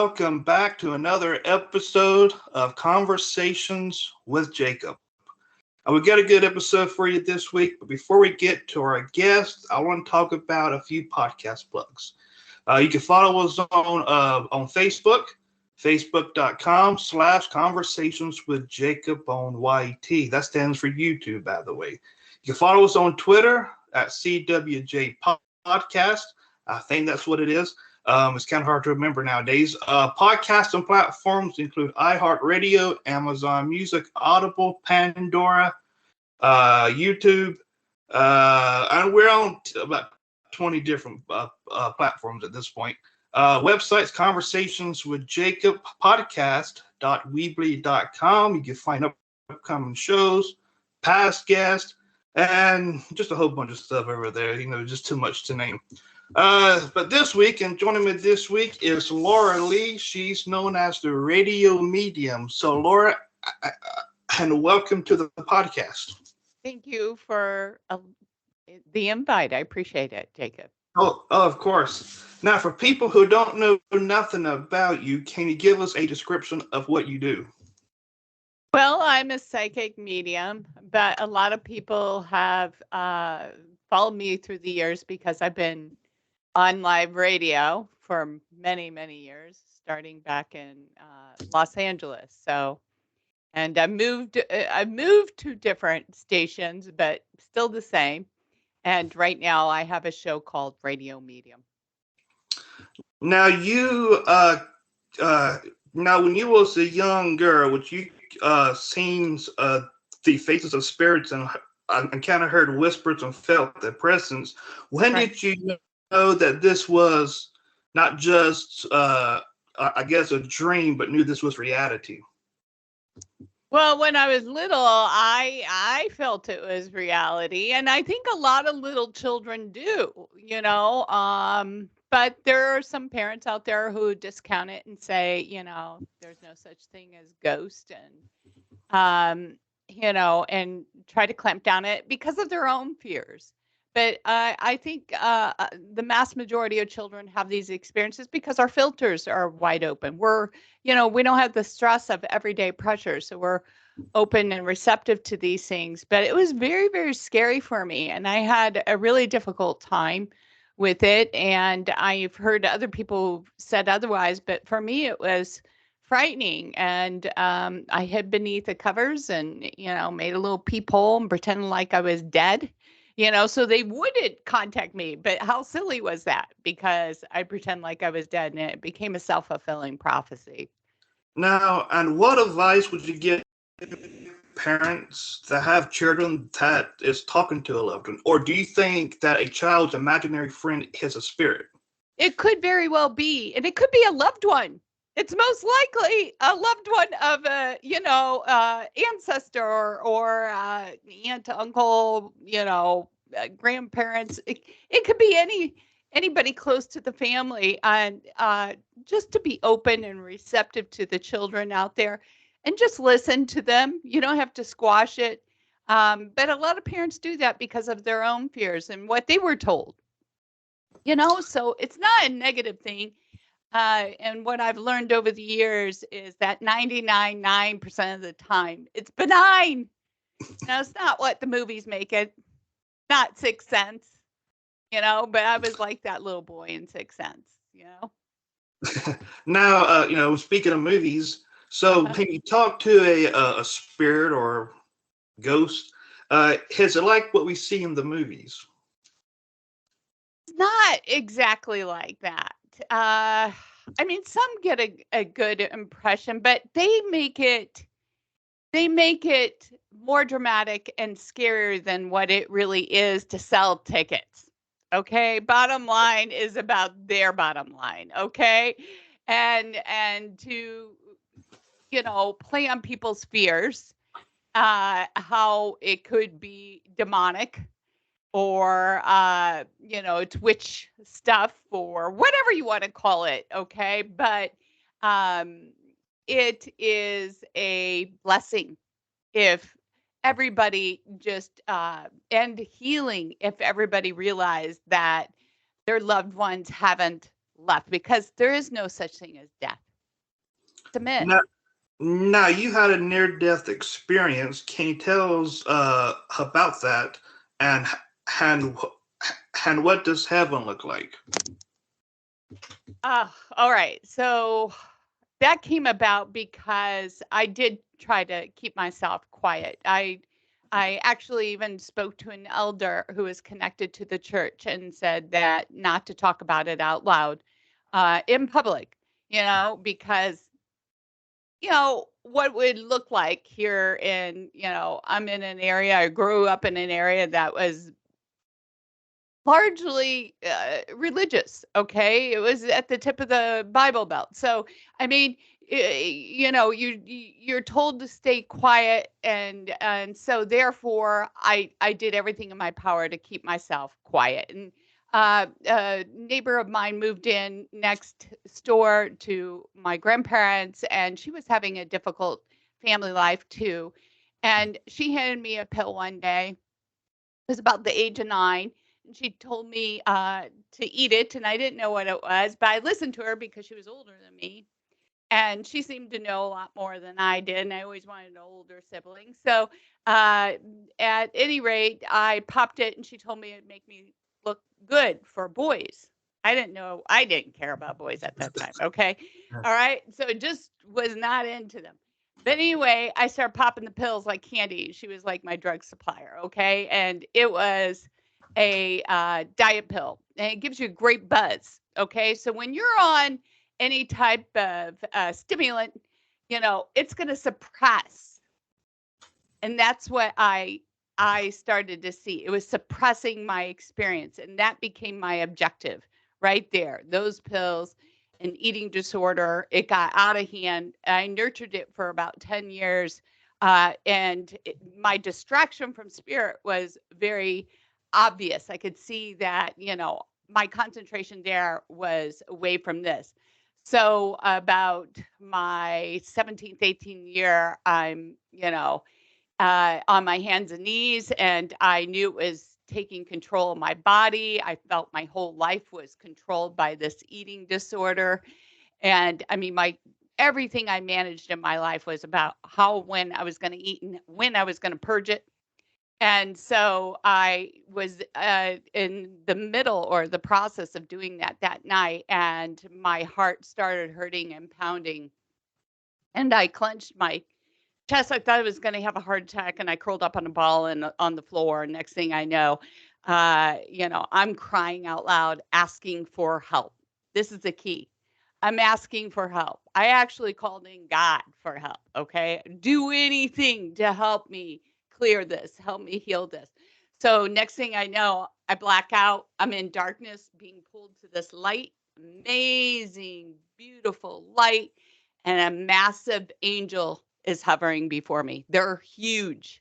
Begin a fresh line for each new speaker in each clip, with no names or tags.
welcome back to another episode of Conversations with Jacob. We got a good episode for you this week, but before we get to our guest, I want to talk about a few podcast plugs. You can follow us on Facebook, facebook.com/conversations with Jacob on YT. That stands for YouTube, by the way. You can follow us on Twitter at CWJ Podcast. I think that's what it is. It's kind of hard to remember nowadays. Podcasting platforms include iHeartRadio, Amazon Music, Audible, Pandora, YouTube, and we're on about 20 different platforms at this point. Websites, Conversations with Jacob podcast.weebly.com. You can find upcoming shows, past guests, and just a whole bunch of stuff over there. Just too much to name. But this week, and joining me this week is Laura Lee. She's known as the radio medium. So, Laura, and welcome to the podcast.
Thank you for the invite. I appreciate it, Jacob.
Oh, of course. Now, for people who don't know nothing about you, can you give us a description of what you do?
Well, I'm a psychic medium, but a lot of people have followed me through the years because I've been on live radio for many, many years, starting back in Los Angeles. And I moved to different stations, but still the same. And right now I have a show called Radio Medium.
Now when you was a young girl, would you seen the faces of spirits and kind of heard whispers and felt their presence? When did you know that this was not just I guess a dream, but knew this was reality?
Well, when I was little, I felt it was reality, and I think a lot of little children do, but there are some parents out there who discount it and say, there's no such thing as ghost, and and try to clamp down it because of their own fears. But I think the mass majority of children have these experiences because our filters are wide open. We don't have the stress of everyday pressure. So we're open and receptive to these things. But it was very, very scary for me. And I had a really difficult time with it. And I've heard other people said otherwise. But for me, it was frightening. And I hid beneath the covers and, made a little peephole and pretended like I was dead. So they wouldn't contact me. But how silly was that? Because I pretend like I was dead, and it became a self-fulfilling prophecy.
Now, and what advice would you give parents that have children that is talking to a loved one? Or do you think that a child's imaginary friend is a spirit?
It could very well be, and it could be a loved one. It's most likely a loved one of a, ancestor or aunt, uncle, grandparents. It could be anybody close to the family, and just to be open and receptive to the children out there, and just listen to them. You don't have to squash it, but a lot of parents do that because of their own fears and what they were told. So it's not a negative thing. And what I've learned over the years is that 99.9% of the time, it's benign. It's not what the movies make it, not Sixth Sense, but I was like that little boy in Sixth Sense.
Now, speaking of movies, so when you talk to a spirit or ghost, is it like what we see in the movies?
It's not exactly like that. Some get a good impression, but they make it more dramatic and scarier than what it really is to sell tickets. Okay, bottom line is about their bottom line. Okay, and to play on people's fears, how it could be demonic, or it's witch stuff, or whatever you want to call it. Okay, but it is a blessing if everybody just and healing if everybody realized that their loved ones haven't left, because there is no such thing as death. submit.
Now you had a near-death experience. Can you tell us about that, and and and what does heaven look like?
All right. So that came about because I did try to keep myself quiet. I actually even spoke to an elder who is connected to the church and said that not to talk about it out loud in public, because what would look like here in, I'm in an area, I grew up in an area that was largely religious. Okay, it was at the tip of the Bible Belt. So I mean, you're told to stay quiet, and so therefore I did everything in my power to keep myself quiet. And a neighbor of mine moved in next door to my grandparents, and she was having a difficult family life too. And she handed me a pill one day. It was about the age of 9, and she told me, to eat it, and I didn't know what it was, but I listened to her because she was older than me, and she seemed to know a lot more than I did, and I always wanted an older sibling. So, uh, at any rate, I popped it, and she told me it'd make me look good for boys. I didn't know, I didn't care about boys at that time, okay? All right? So it just was not into them. But anyway, I started popping the pills like candy. She was like my drug supplier, okay? And it was a diet pill, and it gives you a great buzz, okay? So when you're on any type of stimulant, it's going to suppress. And that's what I started to see. It was suppressing my experience, and that became my objective right there. Those pills, an eating disorder, it got out of hand. I nurtured it for about 10 years. My distraction from spirit was very obvious. I could see that, my concentration there was away from this. So about my 17th, 18th year, I'm, on my hands and knees, and I knew it was taking control of my body. I felt my whole life was controlled by this eating disorder. And I mean, my everything I managed in my life was about when I was going to eat and when I was going to purge it. And so I was in the middle or the process of doing that night, and my heart started hurting and pounding. And I clenched my chest. I thought I was going to have a heart attack, and I curled up on a ball and on the floor. And next thing I know, I'm crying out loud, asking for help. This is the key. I'm asking for help. I actually called in God for help. Okay. Do anything to help me clear this, help me heal this. So, next thing I know, I black out. I'm in darkness, being pulled to this light, amazing, beautiful light, and a massive angel is hovering before me. They're huge,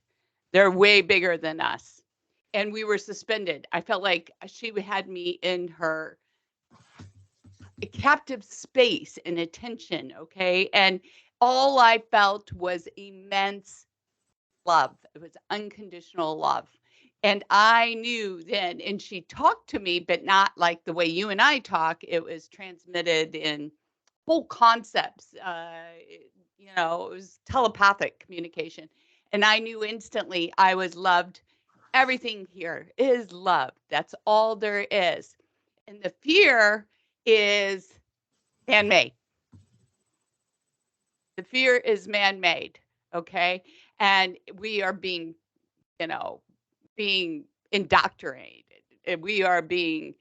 they're way bigger than us. And we were suspended. I felt like she had me in her captive space and attention, okay? And all I felt was immense love. It was unconditional love. And I knew then, and she talked to me, but not like the way you and I talk. It was transmitted in whole concepts. It was telepathic communication. And I knew instantly I was loved. Everything here is love. That's all there is. And the fear is man made. The fear is man made. Okay. And we are you know, being indoctrinated. And we are being,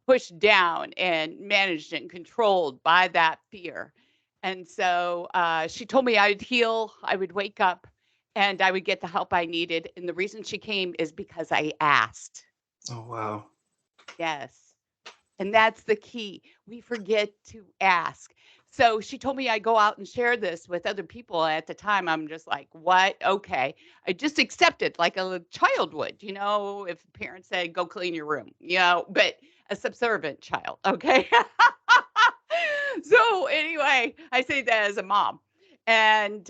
pushed down and managed and controlled by that fear. And so she told me I would heal, I would wake up, and I would get the help I needed. And the reason she came is because I asked.
Oh wow.
Yes. And that's the key. We forget to ask. So she told me I go out and share this with other people. At the time, I'm just like, what? Okay. I just accepted like a child would, if parents said, go clean your room, but a subservient child. Okay. So anyway, I say that as a mom. And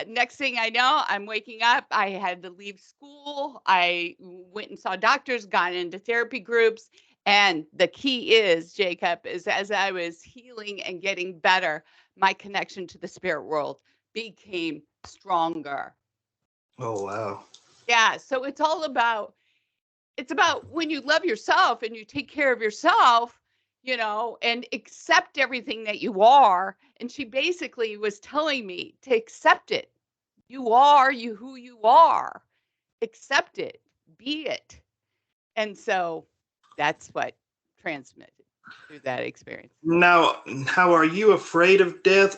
next thing I know, I'm waking up. I had to leave school. I went and saw doctors, got into therapy groups, And the key is, Jacob, is as I was healing and getting better, my connection to the spirit world became stronger.
Oh, wow.
Yeah. So it's about when you love yourself and you take care of yourself, and accept everything that you are. And she basically was telling me to accept it. You are who you are. Accept it. Be it. And so that's what transmitted through that experience.
Now, how are you afraid of death,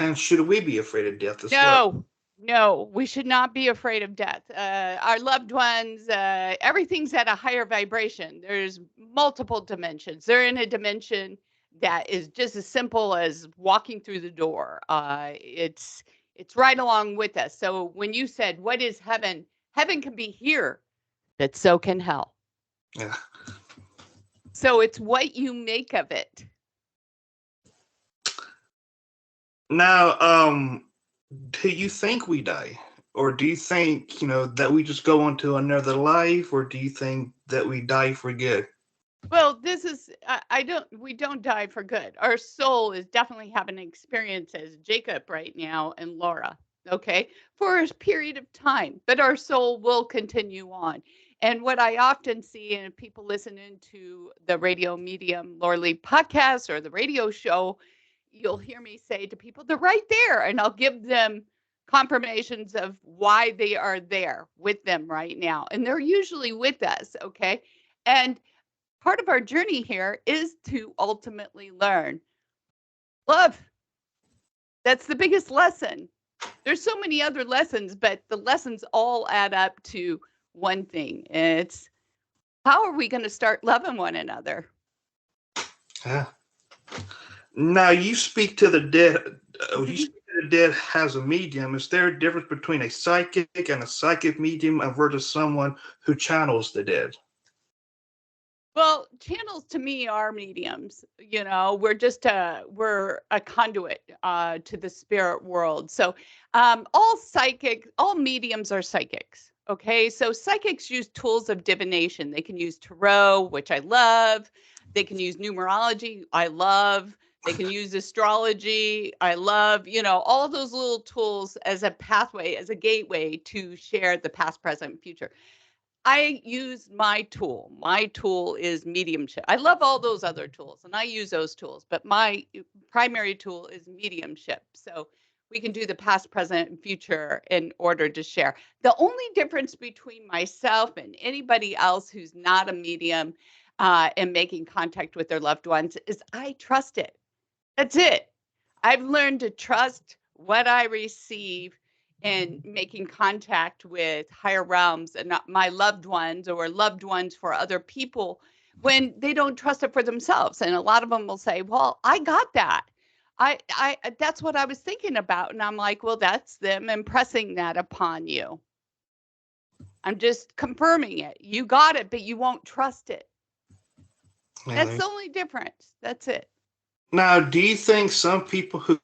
and should we be afraid of death as well?
No, we should not be afraid of death. Our loved ones, everything's at a higher vibration. There's multiple dimensions. They're in a dimension that is just as simple as walking through the door. It's right along with us. So when you said, "What is heaven?" Heaven can be here, but so can hell.
Yeah.
So it's what you make of it.
Now, do you think we die? Or do you think, that we just go on to another life? Or do you think that we die for good?
Well, this is we don't die for good. Our soul is definitely having an experience as Jacob right now and Laura, okay, for a period of time, but our soul will continue on. And what I often see, and if people listening to the Radio Medium Laura Lee podcast or the radio show, you'll hear me say to people, they're right there, and I'll give them confirmations of why they are there with them right now. And they're usually with us, okay? And part of our journey here is to ultimately learn love. That's the biggest lesson. There's so many other lessons, but the lessons all add up to one thing. And it's how are we going to start loving one another?
Yeah. Now, you speak to the dead. You speak to the dead as a medium. Is there a difference between a psychic and a psychic medium versus someone who channels the dead?
Well, channels to me are mediums. We're a conduit to the spirit world. So all mediums are psychics. Okay, so psychics use tools of divination. They can use tarot, which I love. They can use numerology. I love. They can use astrology. I love. All of those little tools as a pathway, as a gateway to share the past, present, and future. I use my tool. My tool is mediumship. I love all those other tools and I use those tools, but my primary tool is mediumship. So we can do the past, present, and future in order to share. The only difference between myself and anybody else who's not a medium and making contact with their loved ones is I trust it. That's it. I've learned to trust what I receive and making contact with higher realms and not my loved ones or loved ones for other people when they don't trust it for themselves. And a lot of them will say, well, I got that. I that's what I was thinking about. And I'm like, well, that's them impressing that upon you. I'm just confirming it. You got it, but you won't trust it. That's the only difference. That's it.
Now, do you think some people who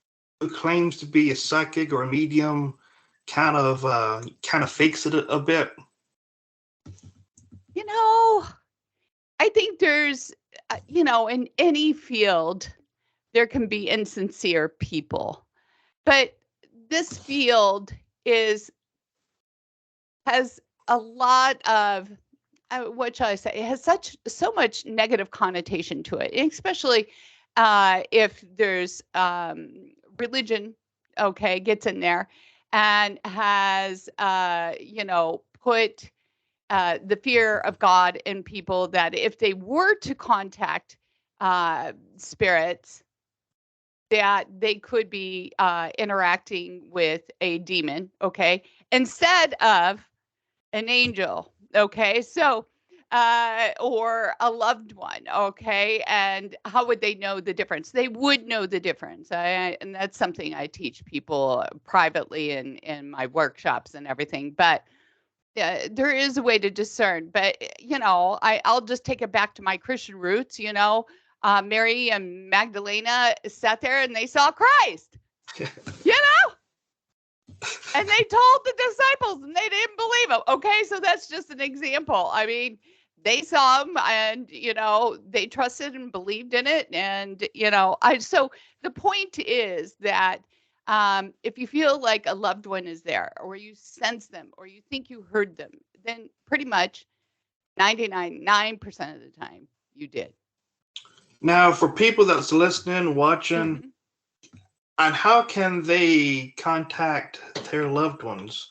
claims to be a psychic or a medium kind of fakes it a bit?
I think there's, in any field, there can be insincere people, but this field has a lot of, what shall I say? It has so much negative connotation to it, especially if there's religion, okay, gets in there and has, put the fear of God in people that if they were to contact spirits, that they could be interacting with a demon, okay, instead of an angel, okay? So, or a loved one, okay? And how would they know the difference? They would know the difference. And that's something I teach people privately in my workshops and everything. But there is a way to discern. But, I'll just take it back to my Christian roots, Mary and Magdalena sat there and they saw Christ, and they told the disciples and they didn't believe him. Okay, so that's just an example. I mean, They saw him, and they trusted and believed in it. And so the point is that if you feel like a loved one is there, or you sense them, or you think you heard them, then pretty much 99.9% of the time you did.
Now, for people that's listening, watching,
Mhm.
and how can they contact their loved ones?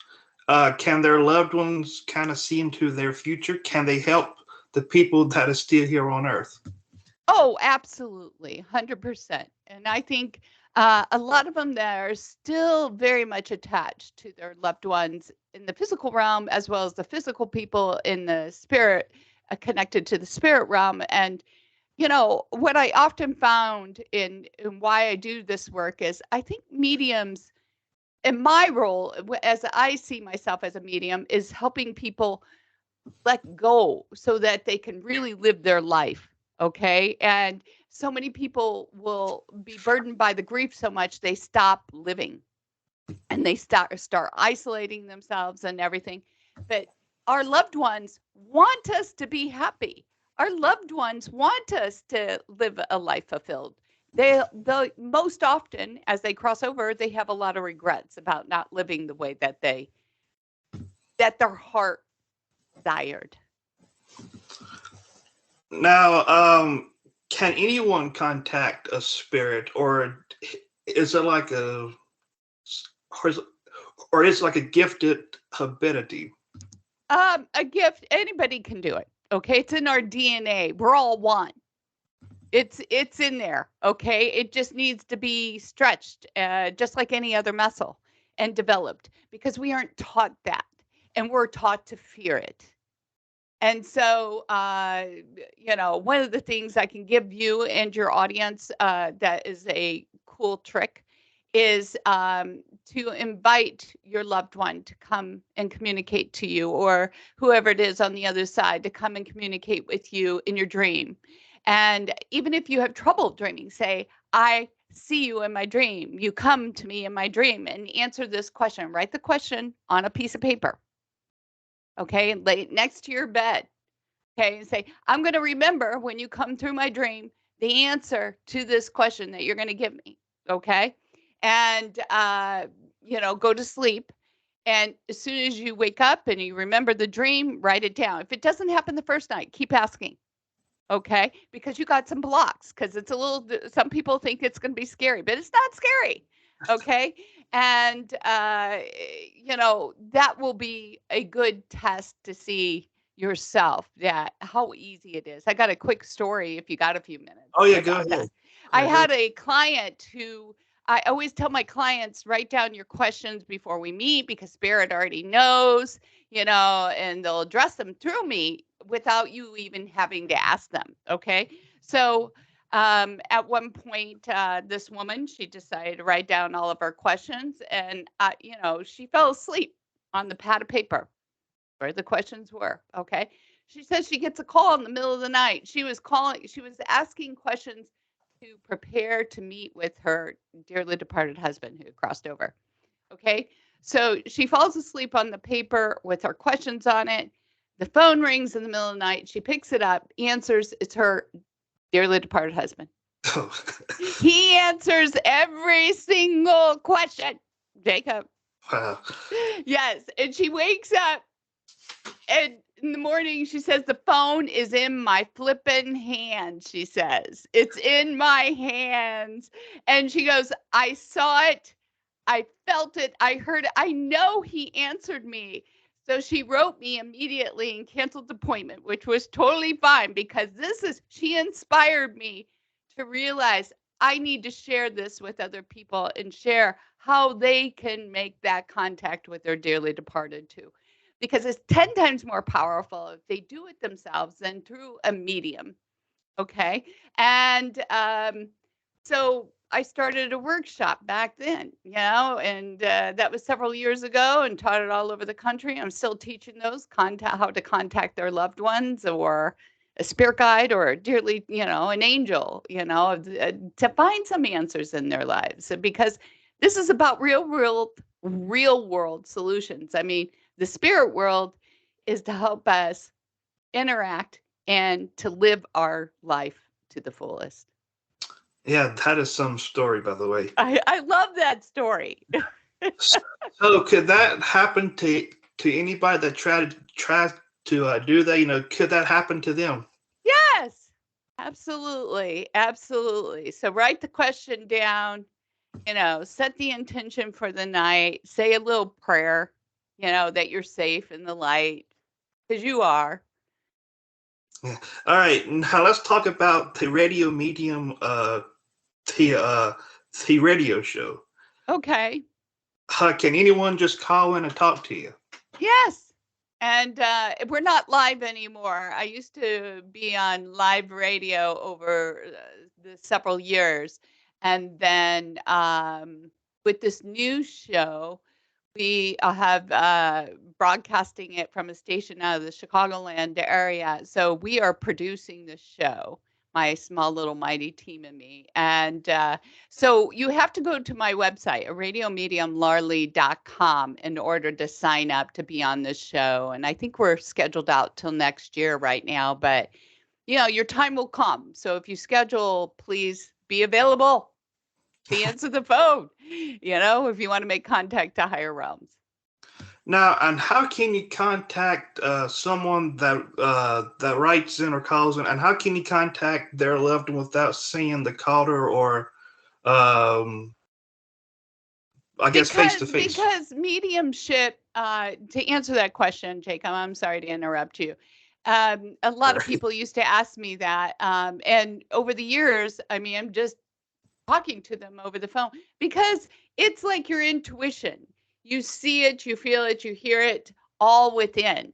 Can their loved ones kind of see into their future? Can they help the people that are still here on Earth?
Oh, absolutely, 100%. And I think a lot of them that are still very much attached to their loved ones in the physical realm, as well as the physical people in the spirit, connected to the spirit realm. And what I often found in why I do this work is I think mediums, in my role, as I see myself as a medium, is helping people let go so that they can really live their life. Okay. And so many people will be burdened by the grief so much they stop living, and they start isolating themselves and everything. But our loved ones want us to be happy. Our loved ones want us to live a life fulfilled. They most often, as they cross over, they have a lot of regrets about not living the way that their heart desired.
Now, can anyone contact a spirit, or is it like or is, or is it like a gifted ability?
A gift, anybody can do it. Okay, it's in our DNA. We're all one. It's in there. Okay, it just needs to be stretched, just like any other muscle, and developed, because we aren't taught that, and we're taught to fear it. And so, one of the things I can give you and your audience, that is a cool trick, is to invite your loved one to come and communicate to you, or whoever it is on the other side to come and communicate with you in your dream. And even if you have trouble dreaming, say, I see you in my dream. You come to me in my dream, and answer this question. Write the question on a piece of paper. Okay, and lay it next to your bed. Okay, and say, I'm going to remember when you come through my dream the answer to this question that you're going to give me. Okay, and go to sleep. And as soon as you wake up and you remember the dream, write it down. If it doesn't happen the first night, keep asking. Okay, because you got some blocks. Because it's a little. Some people think it's going to be scary, but it's not scary. Okay, and that will be a good test to see yourself, that how easy it is. I got a quick story if you got a few minutes
Oh yeah, go
about that.
ahead.
I
Yeah, go
had a client who, I always tell my clients, write down your questions before we meet, because spirit already knows, and they'll address them through me without you even having to ask them. Okay. So at one point, this woman, she decided to write down all of her questions, and she fell asleep on the pad of paper where the questions were. Okay. She says she gets a call in the middle of the night. She was asking questions to prepare to meet with her dearly departed husband who had crossed over. Okay. So she falls asleep on the paper with her questions on it. The phone rings in the middle of the night. She picks it up, answers. It's her dearly departed husband.
ahead.
He answers every single question, Jacob.
Wow.
Yes. And she wakes up, and in the morning, she says, the phone is in my flippin' hand. She says, it's in my hands. And she goes, I saw it. I felt it. I heard it. I know he answered me. So she wrote me immediately and canceled the appointment, which was totally fine, because she inspired me to realize I need to share this with other people and share how they can make that contact with their dearly departed too. Because it's 10 times more powerful if they do it themselves than through a medium. Okay. And so I started a workshop back then, and that was several years ago, and taught it all over the country. I'm still teaching those, how to contact their loved ones, or a spirit guide, or dearly, an angel, to find some answers in their lives, because this is about real world solutions. I mean, the spirit world is to help us interact and to live our life to the fullest.
Yeah, that is some story, by the way.
I love that story.
So could that happen to anybody that tries to do that? Could that happen to them?
Yes, absolutely. Absolutely. So write the question down, set the intention for the night, say a little prayer, that you're safe in the light, because you are.
Yeah. All right. Now let's talk about the radio medium, the uh, the radio show.
Okay.
Can anyone just call in and talk to you?
Yes. And we're not live anymore. I used to be on live radio over the several years. And then with this new show, we have broadcasting it from a station out of the Chicagoland area. So we are producing the show, my small little mighty team and me. And so you have to go to my website, radiomediumlarly.com, in order to sign up to be on this show. And I think we're scheduled out till next year right now, but your time will come. So if you schedule, please be available to answer the phone, if you want to make contact to higher realms.
Now, and how can you contact someone that writes in or calls in, and how can you contact their loved one without seeing the caller or, I guess, face to face?
Because mediumship, to answer that question, Jacob, I'm sorry to interrupt you. A lot of people used to ask me that. And over the years, I'm just talking to them over the phone because it's like your intuition. You see it, you feel it, you hear it all within.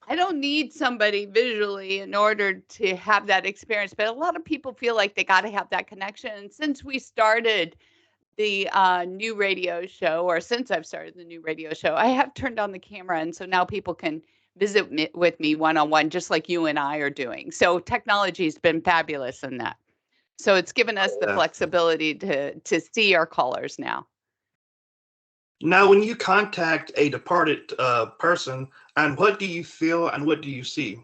I don't need somebody visually in order to have that experience, but a lot of people feel like they got to have that connection. And since we started the new radio show, or since I've started the new radio show, I have turned on the camera. And so now people can visit with me one-on-one, just like you and I are doing. So technology's been fabulous in that. So it's given us the flexibility to see our callers now.
Now, when you contact a departed person, and what do you feel and what do you see?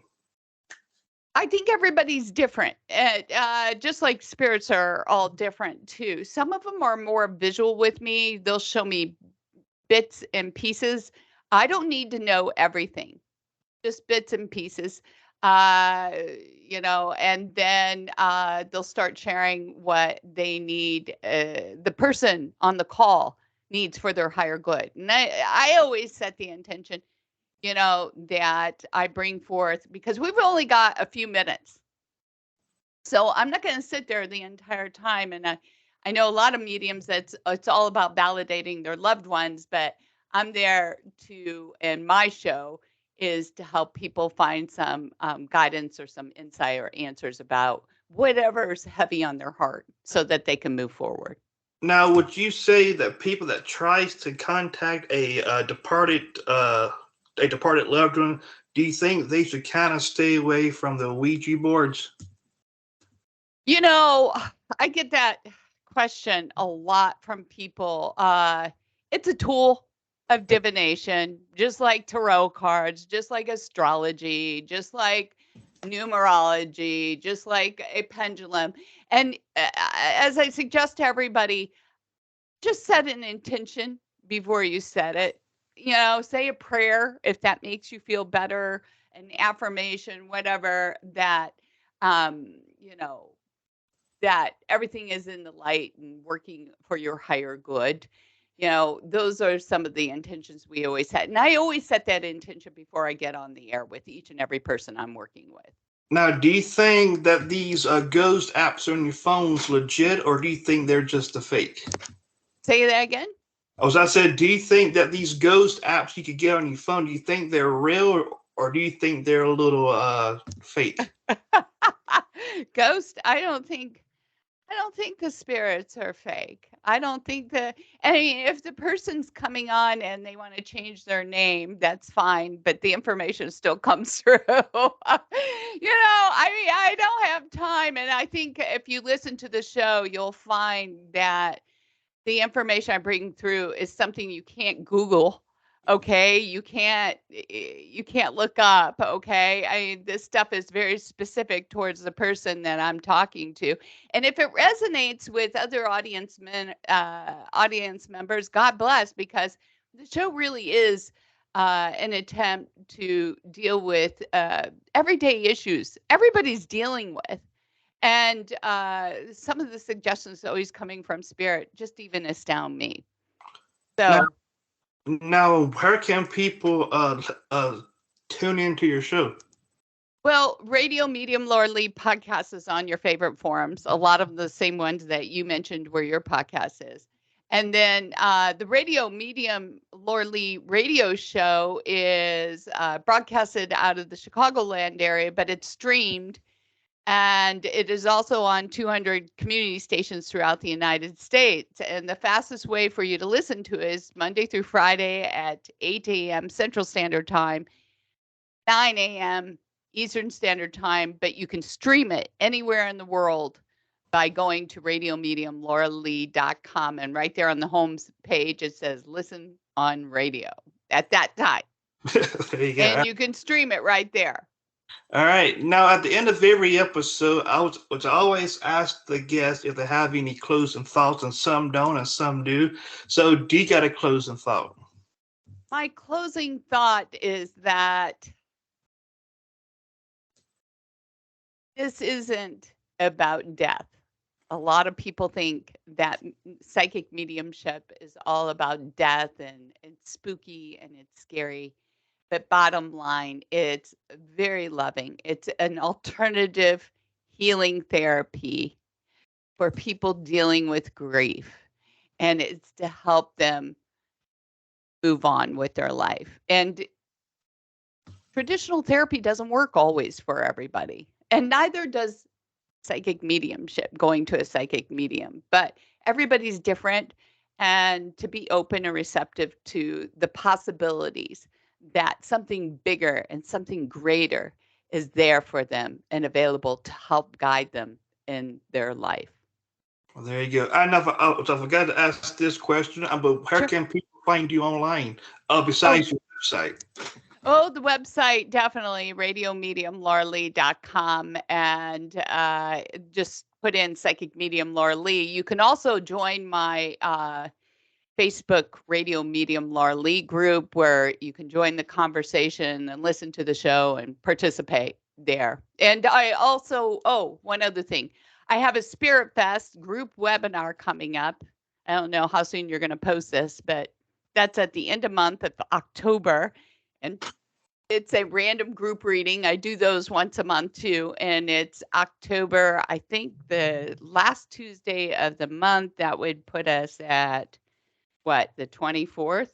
I think everybody's different. Just like spirits are all different too. Some of them are more visual with me. They'll show me bits and pieces. I don't need to know everything, just bits and pieces. And then they'll start sharing what they need, the person on the call needs for their higher good. And I always set the intention, that I bring forth, because we've only got a few minutes. So I'm not going to sit there the entire time. And I know a lot of mediums it's all about validating their loved ones, but I'm there and my show is to help people find some guidance or some insight or answers about whatever's heavy on their heart so that they can move forward.
Now, would you say that people that tries to contact a departed loved one, do you think they should kind of stay away from the Ouija boards?
I get that question a lot from people. It's a tool of divination, just like tarot cards, just like astrology, just like numerology, just like a pendulum. And as I suggest to everybody, just set an intention before you set it. Say a prayer if that makes you feel better, an affirmation, whatever, that, that everything is in the light and working for your higher good. Those are some of the intentions we always set. And I always set that intention before I get on the air with each and every person I'm working with.
Now, do you think that these ghost apps on your phone's legit, or do you think they're just a fake?
Say that again?
As I said, do you think that these ghost apps you could get on your phone, do you think they're real, or do you think they're a little fake?
Ghost, I don't think the spirits are fake. I don't think if the person's coming on and they want to change their name, that's fine, but the information still comes through. I don't have time. And I think if you listen to the show, you'll find that the information I bring through is something you can't Google Okay, you can't look up. Okay, I mean, this stuff is very specific towards the person that I'm talking to, and if it resonates with other audience members, God bless, because the show really is an attempt to deal with everyday issues everybody's dealing with. And some of the suggestions always coming from Spirit just even astound me. So.
Now, where can people tune into your show?
Well, Radio Medium Lower Lead podcast is on your favorite forums. A lot of the same ones that you mentioned where your podcast is. And then the Radio Medium Lower Lead radio show is broadcasted out of the Chicagoland area, but it's streamed. And it is also on 200 community stations throughout the United States. And the fastest way for you to listen to it is Monday through Friday at 8 a.m. Central Standard Time, 9 a.m. Eastern Standard Time, but you can stream it anywhere in the world by going to radiomediumlauralee.com. And right there on the home page, it says listen on radio at that time.
There you go.
And you can stream it right there.
All right. Now, at the end of every episode, I always ask the guests if they have any closing thoughts, and some don't and some do. So do you got a closing thought?
My closing thought is that this isn't about death. A lot of people think that psychic mediumship is all about death and it's spooky and it's scary. But bottom line, it's very loving. It's an alternative healing therapy for people dealing with grief. And it's to help them move on with their life. And traditional therapy doesn't work always for everybody. And neither does psychic mediumship, going to a psychic medium. But everybody's different. And to be open and receptive to the possibilities that something bigger and something greater is there for them and available to help guide them in their life.
Well, there you go. I forgot to ask this question, but where can people find you online besides your website?
Oh, the website, definitely, radiomediumlauralee.com, and just put in Psychic Medium Laura Lee. You can also join my Facebook Radio Medium Laura Lee group, where you can join the conversation and listen to the show and participate there. And I also, one other thing, I have a Spirit Fest group webinar coming up. I don't know how soon you're going to post this, but that's at the end of month of October. And it's a random group reading. I do those once a month too. And it's October, I think the last Tuesday of the month. That would put us at the 24th?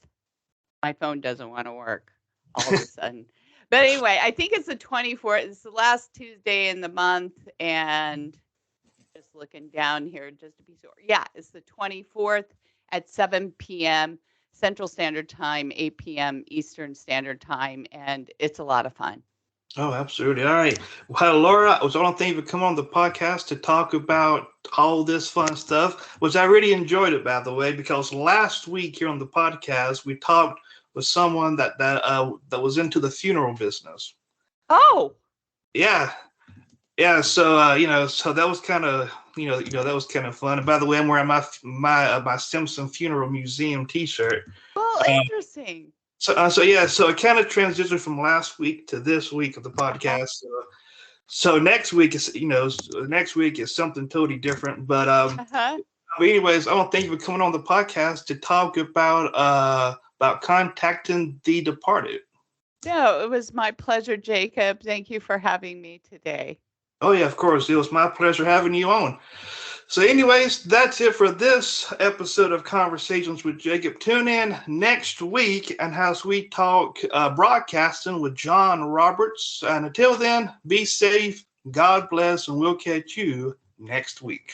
My phone doesn't want to work all of a sudden. But anyway, I think it's the 24th. It's the last Tuesday in the month. And just looking down here just to be sure. Yeah, it's the 24th at 7 p.m. Central Standard Time, 8 p.m. Eastern Standard Time. And it's a lot of fun.
Oh, absolutely. All right. Well, Laura, I was on thing to come on the podcast to talk about all this fun stuff, which I really enjoyed it, by the way, because last week here on the podcast, we talked with someone that was into the funeral business.
Oh.
Yeah. Yeah. So, so that was kind of, that was kind of fun. And by the way, I'm wearing my Simpson Funeral Museum t-shirt.
Well, interesting.
So it kind of transitioned from last week to this week of the podcast. So next week is something totally different. But anyways, I want to thank you for coming on the podcast to talk about contacting the departed.
No, it was my pleasure, Jacob. Thank you for having me today.
Oh yeah, of course. It was my pleasure having you on. So anyways, that's it for this episode of Conversations with Jacob. Tune in next week and as we talk broadcasting with John Roberts. And until then, be safe, God bless, and we'll catch you next week.